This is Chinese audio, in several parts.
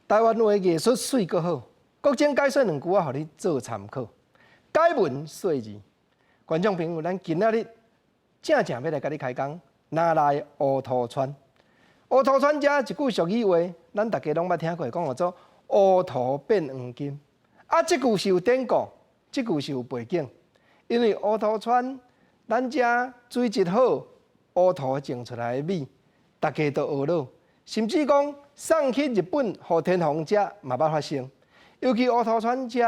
台湾话艺术水阁好，国情解说两句啊，互你做参考。解文说字，观众朋友，咱今仔日正要来甲你开讲，哪来乌涂川？乌涂川遮一句俗语话，咱大家拢捌听过，讲叫做乌涂变黄金。啊，这句是有典故，这句是有背景。因为乌涂川，咱遮水质好，乌涂种出来的米，大家都学了。甚至讲送去日本，互天皇食嘛捌发生。尤其乌涂川遮，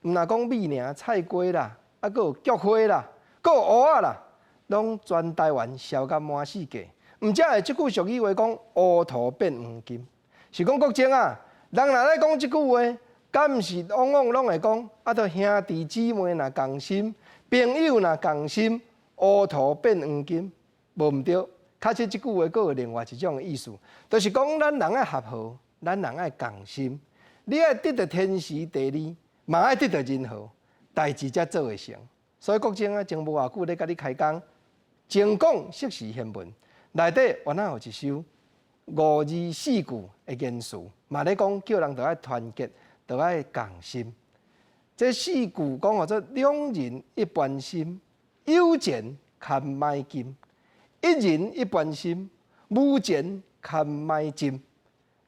毋若讲米尔，菜瓜啦，啊，佫有菊花啦，佫有蚵仔啦，拢全台湾销甲满世界。毋则会即句俗语话讲乌涂变黄金，是讲国情啊。人若咧讲即句话，敢毋是往往拢会讲啊？着兄弟姊妹若共心，朋友若共心，乌涂变黄金，无毋对。确实，即句话佫有另外一种意思，就是讲咱人爱合和，咱人爱共心。你爱得到天时地利，嘛爱得到人和，代志才做会成。所以国情啊，前无偌久咧，甲你开讲，精讲适时宪文内底原来有一首5字4句的言词，嘛咧讲叫人着爱团结，着爱共心。这4句讲叫做两人一般心，有钱看买金。一人一般心，无钱看买金。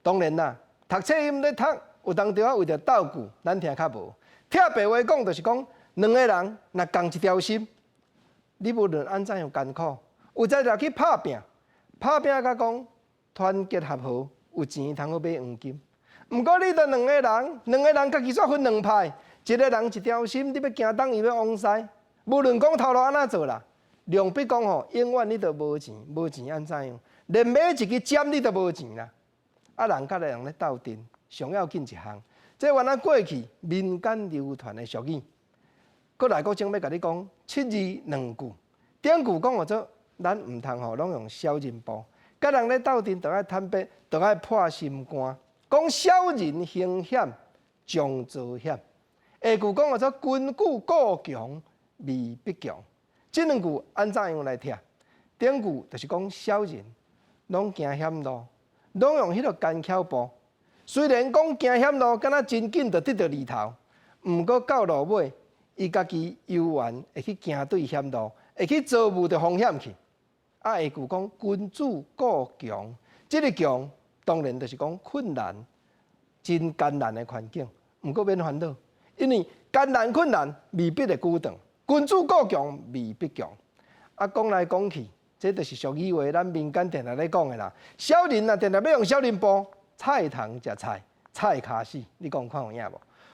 当然啦，读册因咧读，有当着啊为着斗句，咱听较无。听白话讲，就是讲两个人若共一条心，你无论安怎样艰苦，有在就去拍拼，拍拼甲讲团结合和，有钱通好买黄金。毋过你着两个人家己煞分两派，一个人一条心，你要行东伊要往西，无论讲头路安怎做啦。量比讲吼，永远你都无钱，无钱安怎样？连买一支针你都无钱啦！啊，人甲人咧斗阵，上要紧一项，这原来过去民间流传的俗语。过来国正要甲你讲7字2句，典句讲叫做咱毋通吼，拢用小人步，甲人咧斗阵，着爱坦白，着爱破心肝。讲小人行险，将遭险。下句讲叫做君子固强，未必强。这两句安怎样来听？典句就是讲小人拢行险路，拢用迄个干巧步。虽然讲行险路，敢若真紧就得到利头，毋过到落尾，伊家己犹原会去行对险路，会去遭遇着风险去。啊，下句讲君子固强，这个强当然就是讲困难、真艰难的环境，毋过免烦恼，因为艰难困难未必会久长。君子固强，未必强。啊，讲来讲去，这就是俗语话，咱民间定定咧讲的啦。小人啊，定定要用小人步，菜通食菜，菜卡死。你讲看有影无？